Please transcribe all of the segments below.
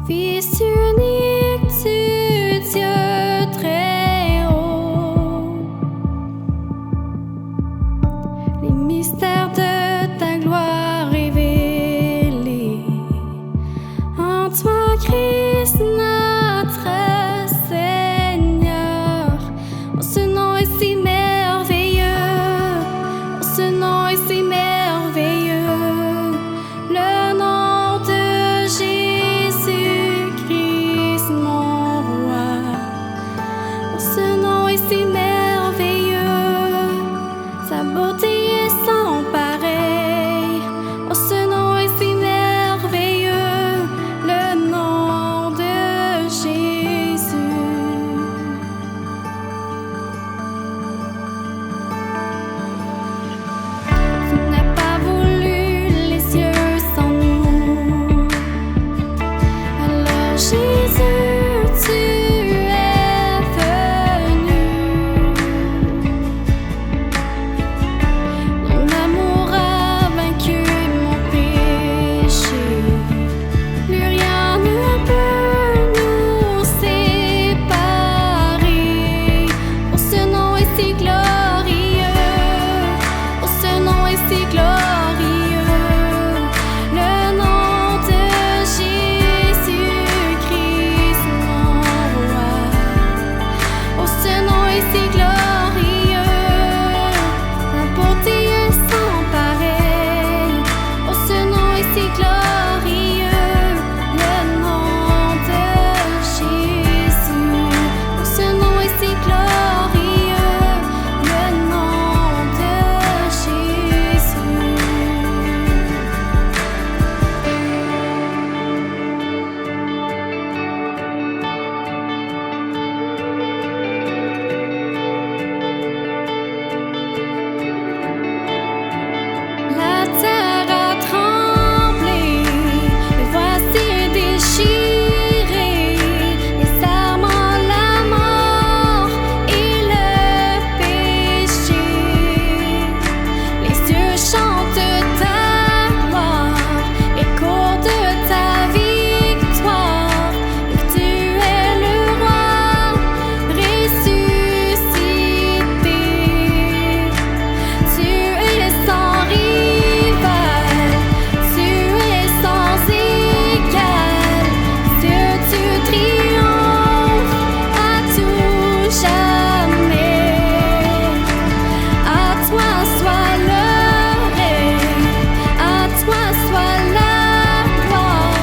Fils unique du Dieu très haut, les mystères de ta gloire révélés en toi, Christ, notre Seigneur. Oh, ce nom est si merveilleux, oh, ce nom est si merveilleux, le nom de Jésus-Christ, mon roi. Oh, ce nom est si merveilleux, sa beauté est sans pareil. Oh, ce nom est si merveilleux, le nom de Jésus. Tu n'as pas voulu les cieux sans nous. Alors Jésus, tu es venu. Ton amour a vaincu mon péché. Plus rien ne peut nous séparer. Oh, ce nom est si glorieux. Oh, ce nom est si glorieux. Le nom de Jésus-Christ, mon roi. Oh, ce nom est si glorieux. La beauté est sans pareil. Oh, ce nom est si glorieux. Le nom de Jésus. Oh, ce nom est si glorieux. Le nom de Jésus. La terre a tremblé, le voici déchiré, les serments, la mort et le péché. Les cieux chantent ta gloire, écho de ta victoire, et tu es le roi ressuscité. Tu es sans rival, tu es sans égal, Dieu, tu triomphes à tout jamais. À toi soit le règne, à toi soit la gloire,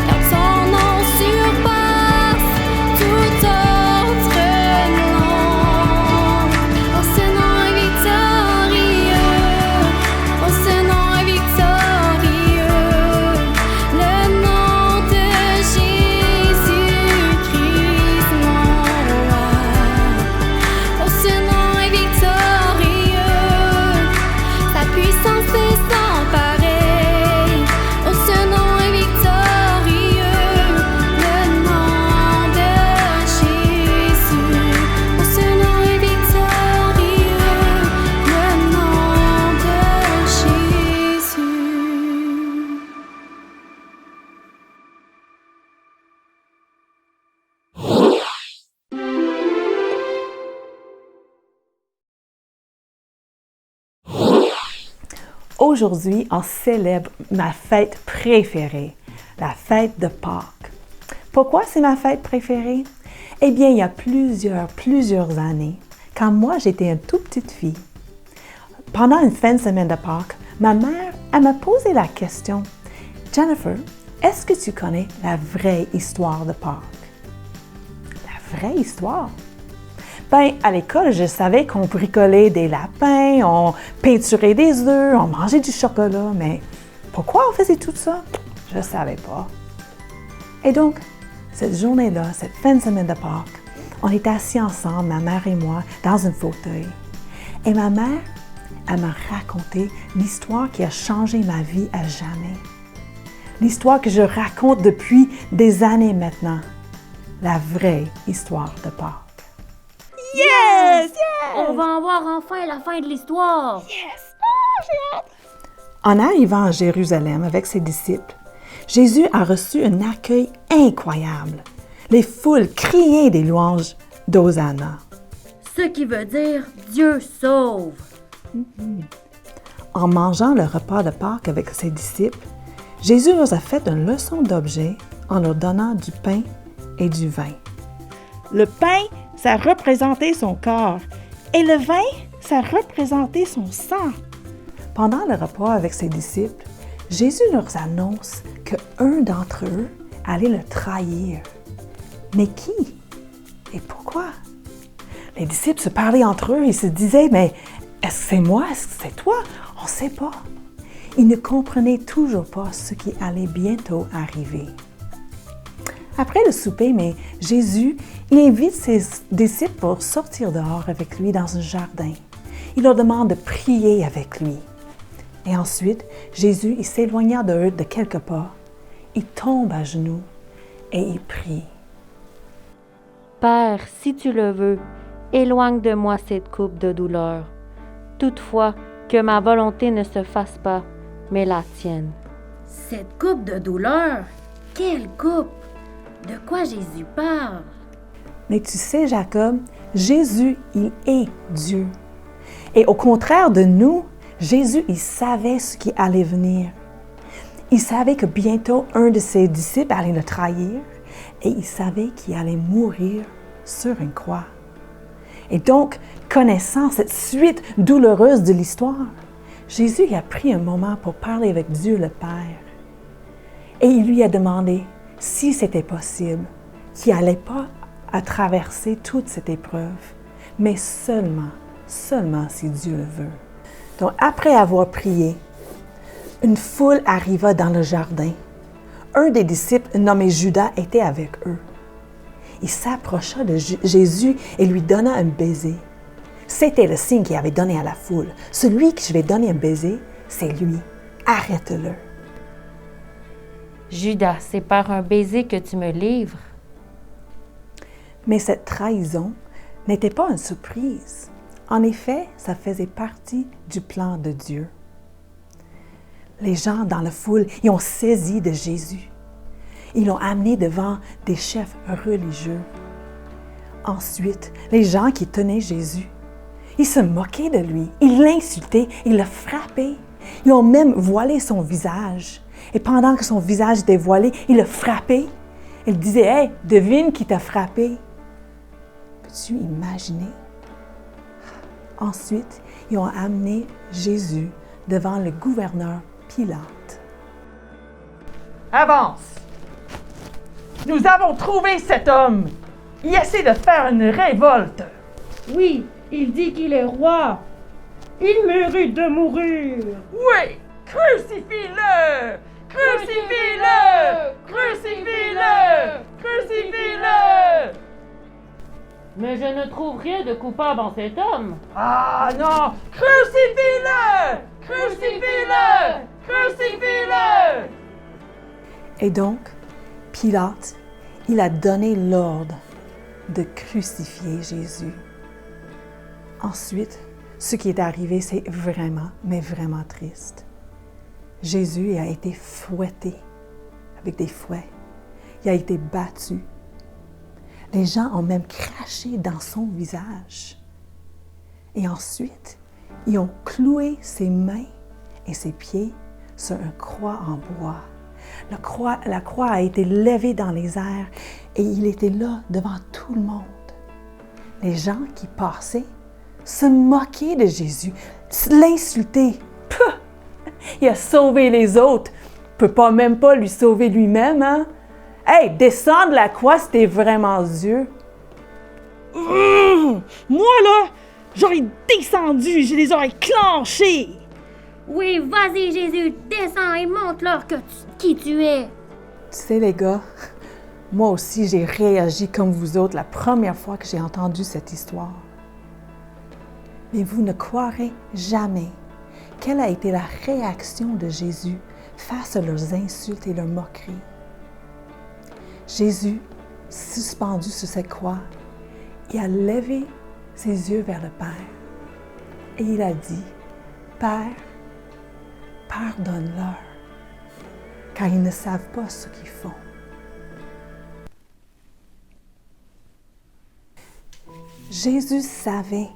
car ton nom surpasse tout autre nom. Oh, ce nom est victorieux, oh, ce nom est victorieux, le nom de Jésus-Christ, mon roi. Oh, ce nom est victorieux, sa puissance est sans pareil. Oh, ce nom est victorieux, le nom de Jésus. Oh, ce nom est victorieux, le nom de Jésus. Aujourd'hui, on célèbre ma fête préférée, la fête de Pâques. Pourquoi c'est ma fête préférée? Eh bien, il y a plusieurs années, quand moi j'étais une toute petite fille, pendant une fin de semaine de Pâques, ma mère, elle m'a posé la question, « Jennifer, est-ce que tu connais la vraie histoire de Pâques? » La vraie histoire? Ben, à l'école, je savais qu'on bricolait des lapins, on peinturait des œufs, on mangeait du chocolat, mais pourquoi on faisait tout ça? Je ne savais pas. Et donc, cette journée-là, cette fin de semaine de Pâques, on était assis ensemble, ma mère et moi, dans un fauteuil. Et ma mère, elle m'a raconté l'histoire qui a changé ma vie à jamais. L'histoire que je raconte depuis des années maintenant. La vraie histoire de Pâques. Yes! On va en voir enfin la fin de l'histoire. En arrivant à Jérusalem avec ses disciples, Jésus a reçu un accueil incroyable. Les foules criaient des louanges d'Hosanna. Ce qui veut dire Dieu sauve. En mangeant le repas de Pâques avec ses disciples, Jésus leur a fait une leçon d'objet en leur donnant du pain et du vin. Le pain, ça représentait son corps, et le vin, ça représentait son sang. Pendant le repas avec ses disciples, Jésus leur annonce qu'un d'entre eux allait le trahir. Mais qui? Et pourquoi? Les disciples se parlaient entre eux et se disaient, mais est-ce que c'est moi? Est-ce que c'est toi? On ne sait pas. Ils ne comprenaient toujours pas ce qui allait bientôt arriver. Après le souper, mais Jésus, il invite ses disciples pour sortir dehors avec lui dans un jardin. Il leur demande de prier avec lui. Et ensuite, Jésus, il s'éloigna d'eux de quelques pas. Il tombe à genoux et il prie. Père, si tu le veux, éloigne de moi cette coupe de douleur. Toutefois, que ma volonté ne se fasse pas, mais la tienne. Cette coupe de douleur, quelle coupe? De quoi Jésus parle? Mais tu sais, Jacob, Jésus, il est Dieu. Et au contraire de nous, Jésus, il savait ce qui allait venir. Il savait que bientôt un de ses disciples allait le trahir et il savait qu'il allait mourir sur une croix. Et donc, connaissant cette suite douloureuse de l'histoire, Jésus a pris un moment pour parler avec Dieu le Père. Et il lui a demandé si c'était possible, qu'il n'allait pas à traverser toute cette épreuve, mais seulement si Dieu le veut. Donc, après avoir prié, une foule arriva dans le jardin. Un des disciples, nommé Judas, était avec eux. Il s'approcha de Jésus et lui donna un baiser. C'était le signe qu'il avait donné à la foule. Celui que je vais donner un baiser, c'est lui. Arrête-le. Judas, c'est par un baiser que tu me livres. Mais cette trahison n'était pas une surprise. En effet, ça faisait partie du plan de Dieu. Les gens dans la foule, ils ont saisi de Jésus. Ils l'ont amené devant des chefs religieux. Ensuite, les gens qui tenaient Jésus, ils se moquaient de lui, ils l'insultaient, ils le frappaient. Ils ont même voilé son visage. Et pendant que son visage était voilé, ils le frappaient. Ils disaient, « Hey, devine qui t'a frappé. » Peux-tu imaginer? Ensuite, ils ont amené Jésus devant le gouverneur Pilate. Avance! Nous avons trouvé cet homme. Il essaie de faire une révolte. Oui, il dit qu'il est roi. Il mérite de mourir. Oui! Crucifie-le! Crucifie-le! Crucifie-le! Crucifie-le! Mais je ne trouve rien de coupable en cet homme. Ah non! Crucifie-le! Crucifie-le! Crucifie-le! Et donc, Pilate, il a donné l'ordre de crucifier Jésus. Ensuite, ce qui est arrivé, c'est vraiment, mais vraiment triste. Jésus a été fouetté avec des fouets. Il a été battu. Les gens ont même craché dans son visage. Et ensuite, ils ont cloué ses mains et ses pieds sur une croix en bois. La croix a été levée dans les airs et il était là devant tout le monde. Les gens qui passaient se moquaient de Jésus, l'insultaient. Pouh! Il a sauvé les autres. Il ne peut même pas lui sauver lui-même, hein? Hey, descendre la croix, c'était vraiment Dieu. Moi, là, j'aurais descendu, je les aurais clenchés. Oui, vas-y Jésus, descends et montre-leur qui tu es. Tu sais, les gars, moi aussi, j'ai réagi comme vous autres la première fois que j'ai entendu cette histoire. Mais vous ne croirez jamais quelle a été la réaction de Jésus face à leurs insultes et leurs moqueries. Jésus, suspendu sur cette croix, il a levé ses yeux vers le Père et il a dit, « Père, pardonne-leur, car ils ne savent pas ce qu'ils font. Jésus savait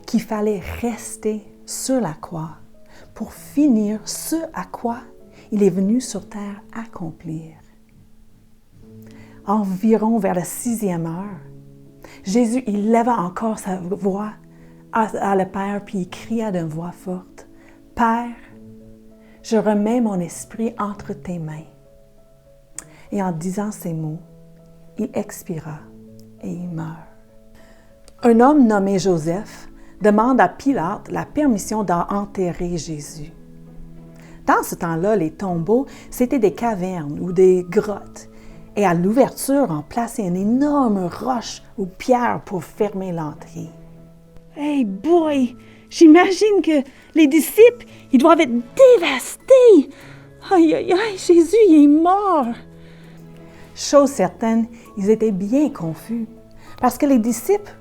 qu'il fallait rester sur la croix pour finir ce à quoi il est venu sur terre accomplir. Environ vers la 6e heure, Jésus, il leva encore sa voix à le Père, puis il cria d'une voix forte, « Père, je remets mon esprit entre tes mains. » Et en disant ces mots, il expira et il meurt. Un homme nommé Joseph demande à Pilate la permission d'enterrer Jésus. Dans ce temps-là, les tombeaux, c'était des cavernes ou des grottes. Et à l'ouverture, on plaçait une énorme roche ou pierre pour fermer l'entrée. Hey boy! J'imagine que les disciples, ils doivent être dévastés! Aïe, aïe, aïe, Jésus, il est mort! Chose certaine, ils étaient bien confus. Parce que les disciples,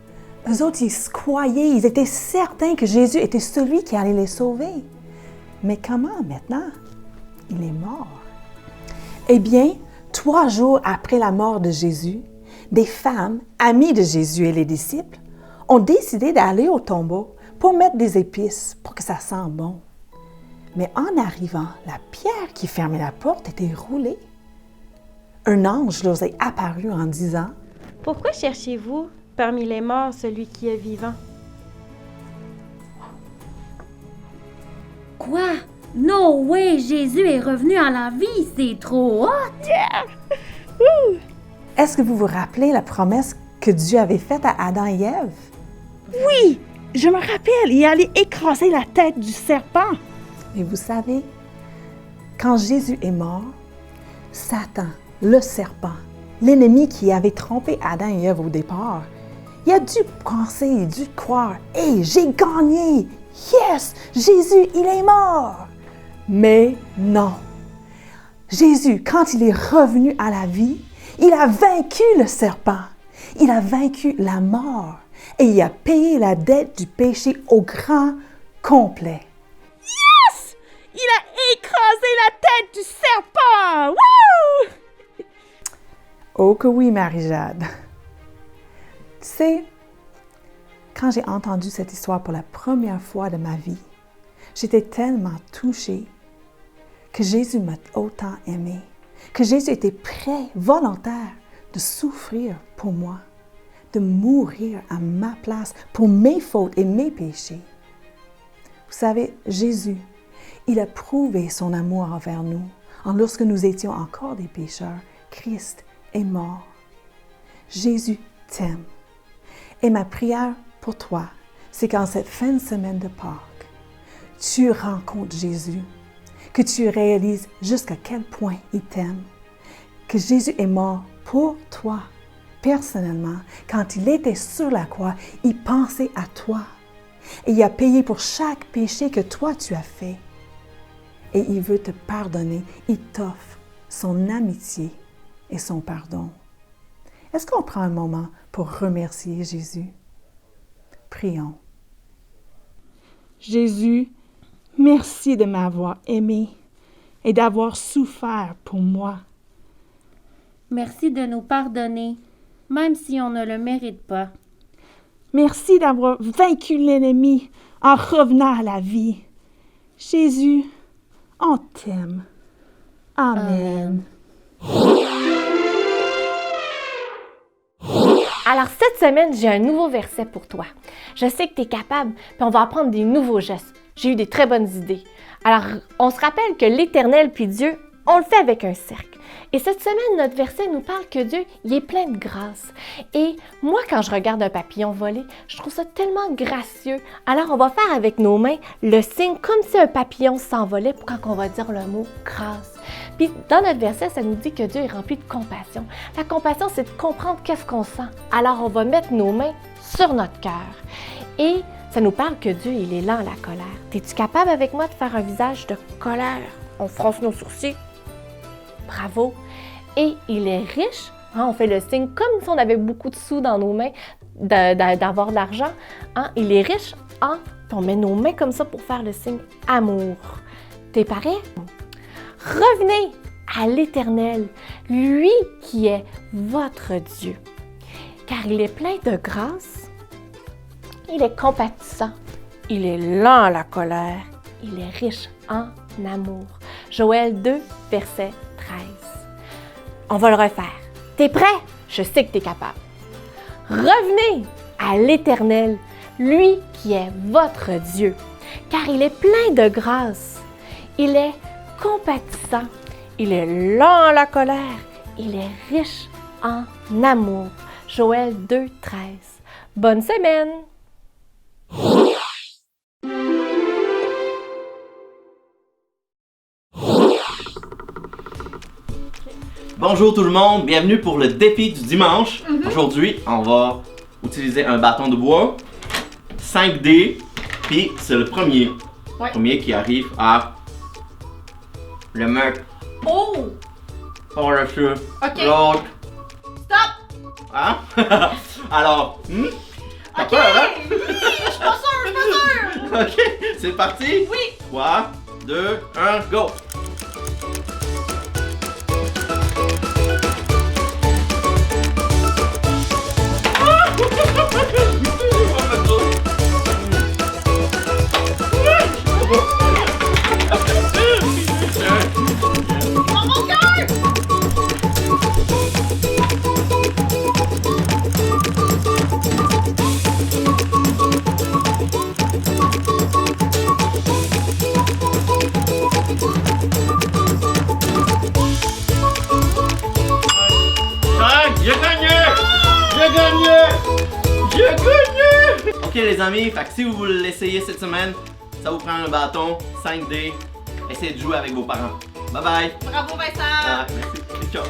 eux autres, ils se croyaient, ils étaient certains que Jésus était celui qui allait les sauver. Mais comment maintenant? Il est mort. Eh bien, 3 jours après la mort de Jésus, des femmes, amies de Jésus et les disciples, ont décidé d'aller au tombeau pour mettre des épices pour que ça sente bon. Mais en arrivant, la pierre qui fermait la porte était roulée. Un ange leur est apparu en disant « Pourquoi cherchez-vous parmi les morts celui qui est vivant? » Quoi? No way! Jésus est revenu à la vie! C'est trop hot! Est-ce que vous vous rappelez la promesse que Dieu avait faite à Adam et Ève? Oui! Je me rappelle, il allait écraser la tête du serpent. Mais vous savez, quand Jésus est mort, Satan, le serpent, l'ennemi qui avait trompé Adam et Ève au départ, il a dû penser, il a dû croire « Hey, j'ai gagné! Yes! Jésus, il est mort! » Mais non! Jésus, quand il est revenu à la vie, il a vaincu le serpent, il a vaincu la mort et il a payé la dette du péché au grand complet. Yes! Il a écrasé la tête du serpent! Wouh! Oh que oui, Marie-Jade! Tu sais, quand j'ai entendu cette histoire pour la première fois de ma vie, j'étais tellement touchée que Jésus m'a autant aimée, que Jésus était prêt, volontaire, de souffrir pour moi, de mourir à ma place pour mes fautes et mes péchés. Vous savez, Jésus, il a prouvé son amour envers nous. Lorsque nous étions encore des pécheurs, Christ est mort. Jésus t'aime. Et ma prière pour toi, c'est qu'en cette fin de semaine de Pâques, tu rencontres Jésus, que tu réalises jusqu'à quel point il t'aime, que Jésus est mort pour toi, personnellement. Quand il était sur la croix, il pensait à toi. Et il a payé pour chaque péché que toi tu as fait. Et il veut te pardonner. Il t'offre son amitié et son pardon. Est-ce qu'on prend un moment pour remercier Jésus? Prions. Jésus, merci de m'avoir aimé et d'avoir souffert pour moi. Merci de nous pardonner, même si on ne le mérite pas. Merci d'avoir vaincu l'ennemi en revenant à la vie. Jésus, on t'aime. Amen. Alors cette semaine, j'ai un nouveau verset pour toi. Je sais que tu es capable, puis on va apprendre des nouveaux gestes. J'ai eu des très bonnes idées. Alors, on se rappelle que l'Éternel puis Dieu, on le fait avec un cercle. Et cette semaine, notre verset nous parle que Dieu, il est plein de grâce. Et moi, quand je regarde un papillon voler, je trouve ça tellement gracieux. Alors, on va faire avec nos mains le signe comme si un papillon s'envolait quand on va dire le mot grâce. Puis, dans notre verset, ça nous dit que Dieu est rempli de compassion. La compassion, c'est de comprendre qu'est-ce qu'on sent. Alors, on va mettre nos mains sur notre cœur. Et ça nous parle que Dieu, il est lent à la colère. Es-tu capable avec moi de faire un visage de colère? On fronce nos sourcils. Bravo! Et il est riche. On fait le signe comme si on avait beaucoup de sous dans nos mains, d'avoir de l'argent. Il est riche. Puis on met nos mains comme ça pour faire le signe amour. T'es pareil? Revenez à l'Éternel, lui qui est votre Dieu. Car il est plein de grâce, il est compatissant, il est lent à la colère, il est riche en amour. Joël 2, verset 13. On va le refaire. T'es prêt? Je sais que t'es capable. Revenez à l'Éternel, lui qui est votre Dieu, car il est plein de grâce, il est compatissant, il est lent à la colère, il est riche en amour. Joël 2, 13. Bonne semaine! Bonjour tout le monde, bienvenue pour le défi du dimanche. Aujourd'hui, on va utiliser un bâton de bois, 5 dés, puis c'est le premier. Ouais. Le premier qui arrive à le mettre par-dessus l'autre. Stop! Hein? Alors, t'as peur, hein? Je suis pas sûre! Ok, c'est parti? Oui. 3, 2, 1, go! J'ai gagné! J'ai gagné! J'ai gagné! Ok les amis, fait que si vous voulez l'essayer cette semaine, ça vous prend un bâton, 5D, essayez de jouer avec vos parents. Bye bye! Bravo Vincent! Ah, merci. Ciao!